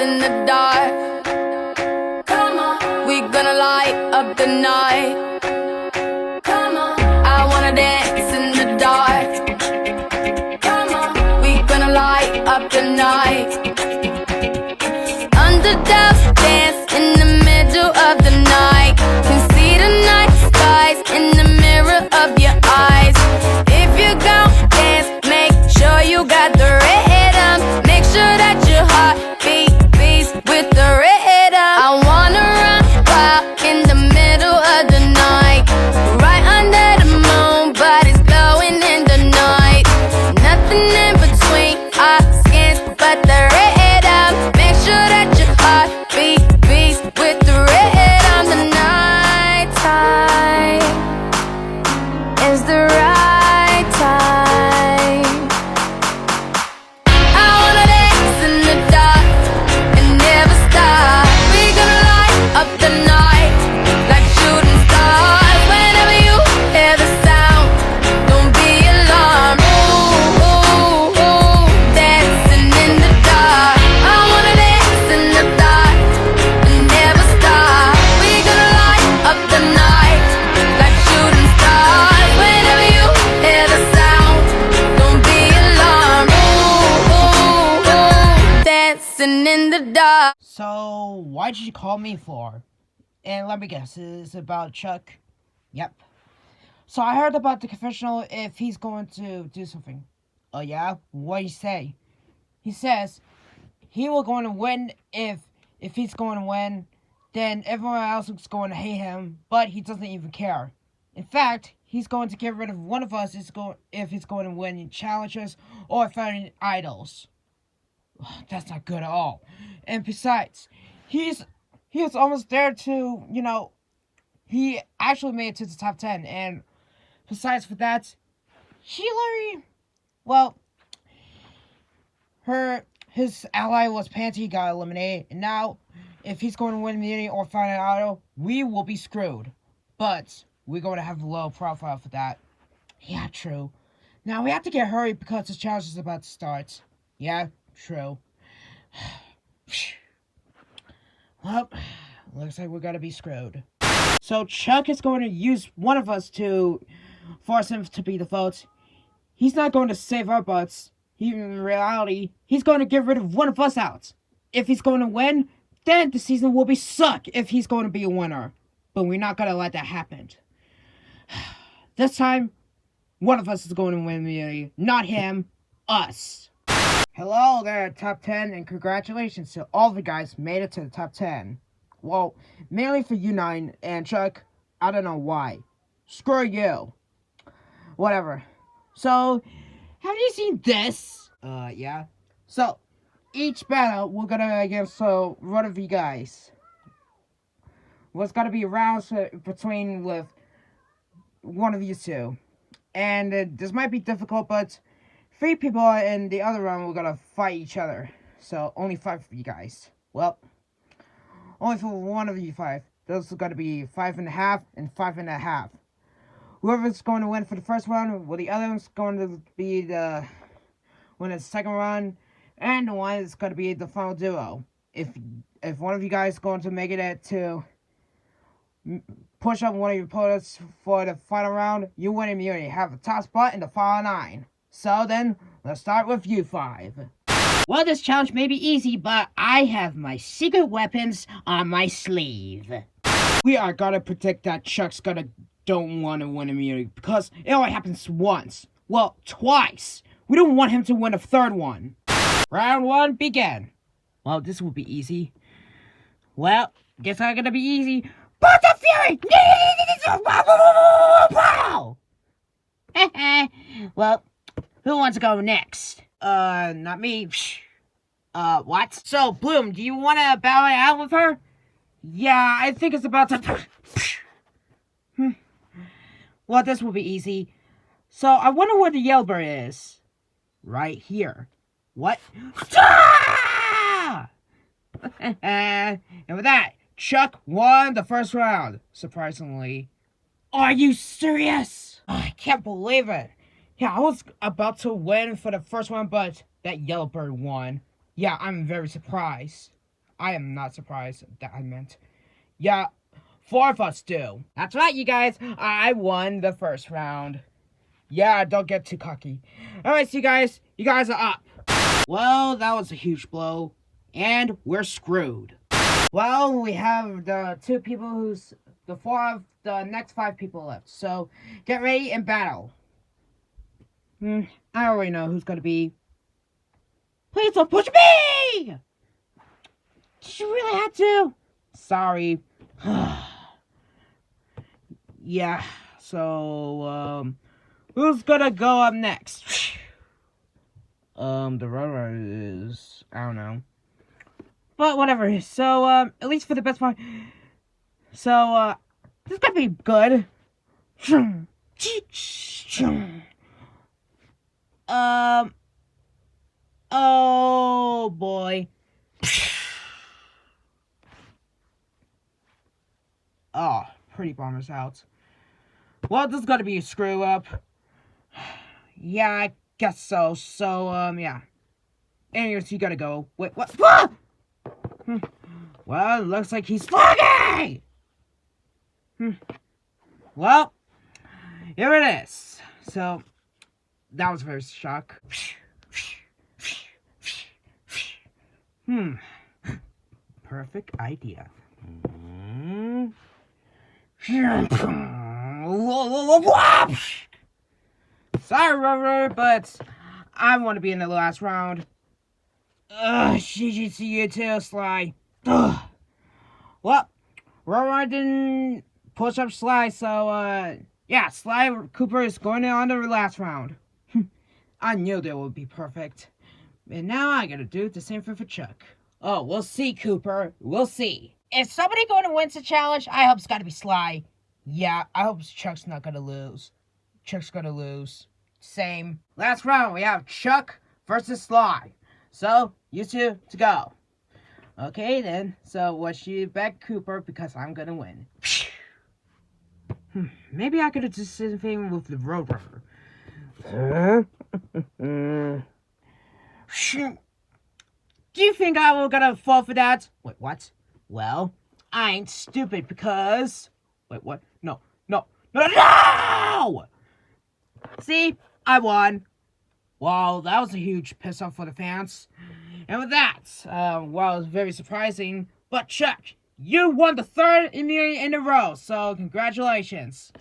in the dark. Come on, we gonna light up the night. Come on, I wanna dance in the dark. Come on, we gonna light up the night. Underdogs dance in the middle of the night. Can see the night skies in the mirror of your eyes. If you gon' dance, make sure you got the rhythm. Make sure that your heart beats with the rhythm. I wanna run wild in the middle of the night, right under the moon, body's glowing in the night. Nothing in between our skins but the rhythm. Make sure that your heart beats with the rhythm. The night time is the right time. I wanna dance in the dark and never stop. We gonna light up the night like shooting stars. Whenever you hear the sound, don't be alarmed. Ooh, ooh, ooh, dancing in the dark. I wanna dance in the dark and never stop. We gonna light up the night like shooting stars. Whenever you hear the sound, don't be alarmed. Ooh, ooh, ooh, dancing in the dark. So, why did you call me for? And let me guess, it's about Chuck? Yep. So I heard about the confessional if he's going to do something. Oh yeah? What did he say? He says he will going to win if he's going to win, then everyone else is going to hate him, but he doesn't even care. In fact, he's going to get rid of one of us if he's going to win challenges or fighting idols. That's not good at all. And besides, he was almost there to, he actually made it to the top 10. And besides for that, Hillary, well, his ally was Panty, got eliminated. And now, if he's going to win immunity or find an idol, we will be screwed. But we're going to have a low profile for that. Yeah, true. Now we have to get hurried because this challenge is about to start. Yeah, true. Well, looks like we're gonna be screwed. So Chuck is going to use one of us to force him to be the vote. He's not going to save our butts. In reality, he's going to get rid of one of us out. If he's going to win, then the season will be suck if he's going to be a winner. But we're not going to let that happen. This time, one of us is going to win immunity. Not him, us. Hello there, top 10, and congratulations to all of you guys made it to the top 10. Well, mainly for you 9 and Chuck, I don't know why. Screw you. Whatever. So, have you seen this? Yeah. So, each battle we're gonna against one of you guys. Well, it's gonna be rounds between with one of you two. And this might be difficult, but 3 people in the other round we're gonna fight each other. So, only 5 of you guys. Well, only for one of you 5. Those are gonna be 5.5 and 5.5. Whoever's going to win for the first round, well, the other one's going to be the second round, and the one is going to be the final duo. If one of you guys is going to make it to push up one of your opponents for the final round, you win immunity. Have the top spot in the final 9. So then, let's start with you 5. Well, this challenge may be easy, but I have my secret weapons on my sleeve. We are gonna predict that Chuck's don't want to win immunity because it only happens once. Well, twice. We don't want him to win a third one. Round 1, begin. Well, this will be easy. Well, guess not gonna be easy. Burst of Fury! Well, who wants to go next? Not me. What? So, Bloom, do you want to battle it out with her? Yeah, I think it's about to... Well, this will be easy. So, I wonder where the yellow bird is. Right here. What? And with that, Chuck won the first round, surprisingly. Are you serious? I can't believe it. Yeah, I was about to win for the first one, but that yellow bird won. Yeah, I'm very surprised. I am not surprised that I meant. Yeah, 4 of us do. That's right, you guys. I won the first round. Yeah, don't get too cocky. Alright, so you guys are up. Well, that was a huge blow. And we're screwed. Well, we have the 2 people the 4 of the next 5 people left. So, get ready and battle. I already know who's gonna be. Please don't push me! Did you really have to? Sorry. Yeah, so, who's gonna go up next? The runner is, I don't know. But whatever, so, at least for the best part. So, this is gonna be good. Oh boy. Oh, pretty bombers out. Well, this is gonna be a screw up. Yeah, I guess so. So, yeah. Anyways, you gotta go. Wait, what? Ah! Well, it looks like he's foggy! Well, here it is. So, that was very shock. Perfect idea. Sorry, Rover, but I want to be in the last round. GG to you too, Sly. Well, Rover didn't push up Sly, so, yeah, Sly Cooper is going on the last round. I knew that would be perfect. And now I gotta do the same thing for Chuck. Oh, we'll see, Cooper. We'll see. If somebody going to win the challenge, I hope it's gotta be Sly. Yeah, I hope Chuck's not gonna lose. Chuck's gonna lose. Same. Last round, we have Chuck versus Sly. So, you 2 to go. Okay, then. So, watch you back, Cooper, because I'm gonna win. Maybe I could have just done the thing with the Roadrunner. Do you think I will gonna fall for that? Wait, what? Well, I ain't stupid because... Wait, what? No! See? I won. Well, that was a huge piss off for the fans. And with that, well, it was very surprising. But Chuck, you won the 3rd immunity in a row, so congratulations.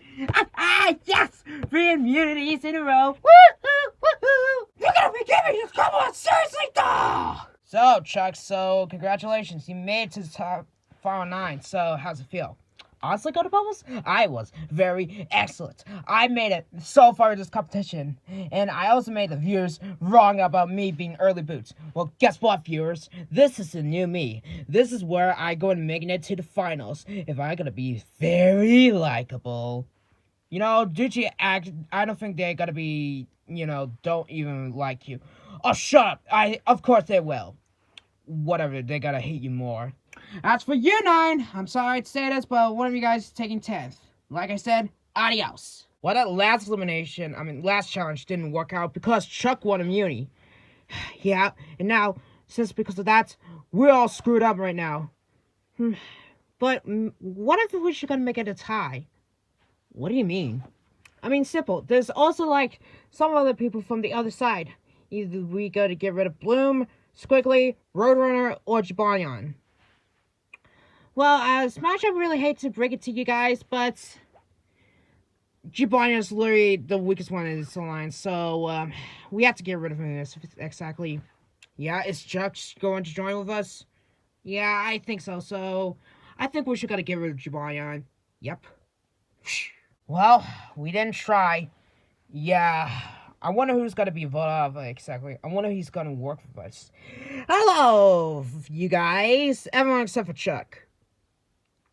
Yes! 3 immunities in a row. Woohoo! Woohoo! You're gonna be giving us, come on, seriously, though! So, Chuck, so congratulations. You made it to the top final 9, so how's it feel? Honestly, Go to Bubbles, I was very excellent. I made it so far in this competition. And I also made the viewers wrong about me being early boots. Well, guess what, viewers? This is the new me. This is where I go and make it to the finals. If I'm gonna be very likable. You know, due to act, I don't think they're gonna be, you know, don't even like you. Oh, shut up. Of course they will. Whatever, they gotta hate you more. As for you 9, I'm sorry to say this, but one of you guys is taking 10th. Like I said, adios. Well, that last challenge didn't work out because Chuck won immunity. Yeah, and now, because of that, we're all screwed up right now. But what if we're gonna make it a tie? What do you mean? I mean, simple. There's also, like, some other people from the other side. Either we gotta get rid of Bloom, Squiggly, Roadrunner, or Jabarion. Well, Smash, I really hate to break it to you guys, but Jabarion is literally the weakest one in this alliance, so we have to get rid of him. Exactly. Yeah, is Chuck going to join with us? Yeah, I think so. So I think we should gotta get rid of Jabarion. Yep. Well, we didn't try. Yeah. I wonder who's gonna be voted off, exactly. I wonder who's gonna work with us. Hello, you guys. Everyone except for Chuck.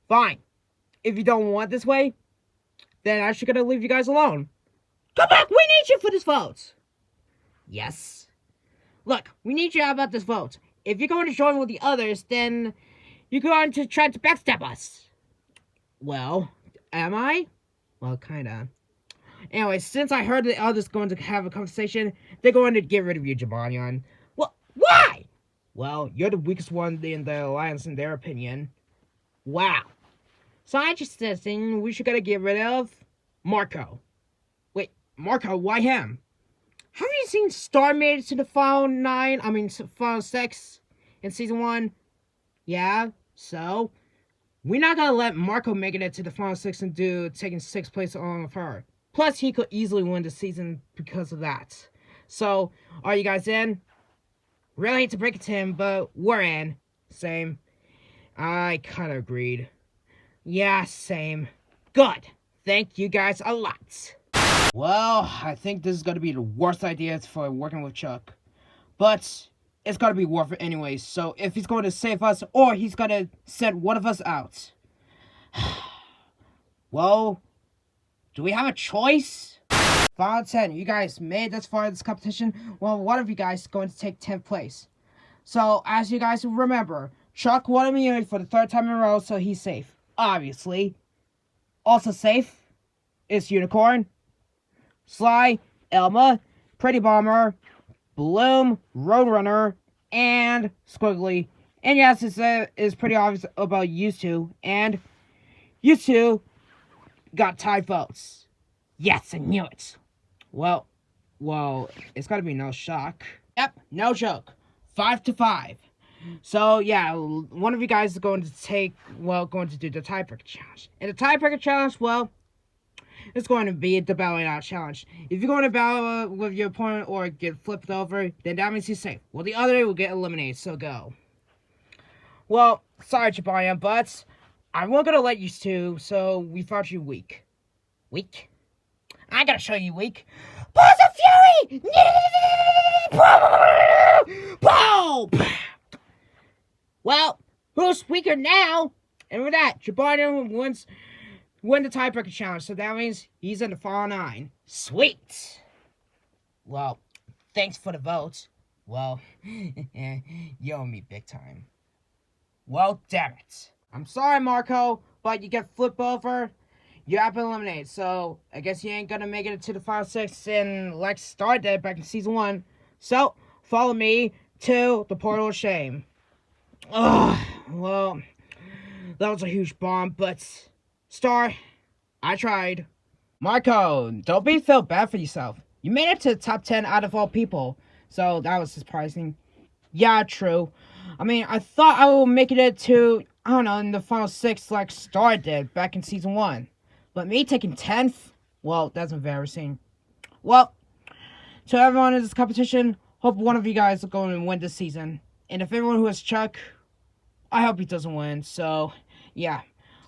Fine. If you don't want this way, then I'm just gonna leave you guys alone. Come back! We need you for this vote! Yes. Look, we need you about this vote. If you're going to join with the others, then you're going to try to backstab us. Well, am I? Well, kinda. Anyway, since I heard the others going to have a conversation, they're going to get rid of you, Jabarion. Well, why? Well, you're the weakest one in the alliance in their opinion. Wow. So I just think we should gotta get rid of Marco. Wait, Marco, why him? Have you seen Star made it to the final 6 in season 1? Yeah, so we're not gonna let Marco make it to the final 6 and taking 6th place along with her. Plus, he could easily win the season because of that. So, are you guys in? Really hate to break it to him, but we're in. Same. I kinda agreed. Yeah, same. Good. Thank you guys a lot. Well, I think this is gonna be the worst idea for working with Chuck. But it's gotta be worth it anyways. So if he's going to save us or he's gonna send one of us out. Well, do we have a choice? Final 10, you guys made this far in this competition. Well, one of you guys is going to take 10th place. So, as you guys remember, Chuck won immunity for the 3rd time in a row, so he's safe. Obviously. Also safe is Unicorn, Sly, Elma, Pretty Bomber, Bloom, Roadrunner, and Squiggly. And yes, it's pretty obvious about you two. And you two got tied votes. Yes, I knew it. Well, it's gotta be no shock. Yep, no joke. 5-5. So, yeah, one of you guys is going to do the tiebreaker challenge. And the tiebreaker challenge, well, it's going to be the battling out challenge. If you're going to battle with your opponent or get flipped over, then that means he's safe. Well, the other will get eliminated, so go. Well, sorry, Jabarian, but I'm not going to let you two, so we thought you weak. Weak? I gotta show you weak. Pulse of Fury! Boom! Well, who's weaker now? And with that, Jabarian win the tiebreaker challenge, so that means he's in the final 9. Sweet! Well, thanks for the vote. Well, you owe me big time. Well, damn it. I'm sorry, Marco, but you get flipped over. You have been eliminated, so I guess you ain't gonna make it to the final 6 in like Star did back in season 1. So, follow me to the Portal of Shame. Ugh, well, that was a huge bomb, but Star, I tried. Marco, don't feel bad for yourself. You made it to the top 10 out of all people, so that was surprising. Yeah, true. I mean, I thought I would make it to, I don't know, in the final 6 like Star did back in season 1. But me taking 10th? Well, that's embarrassing. Well, to everyone in this competition, hope one of you guys are going to win this season. And if everyone who has Chuck, I hope he doesn't win. So, yeah.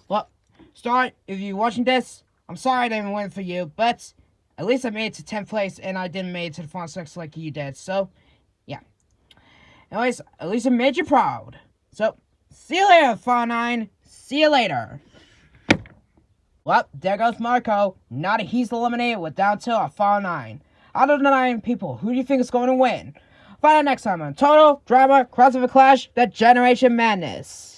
Well, Star, if you're watching this, I'm sorry I didn't win for you. But at least I made it to 10th place and I didn't make it to the final 6 like you did. So, yeah. Anyways, at least I made you proud. So, see you later, final 9. See you later. Well, there goes Marco. Now that he's eliminated, we're down to our final 9. Out of the 9 people, who do you think is going to win? Find out next time on Total Drama Crossover Clash, The Generation Madness.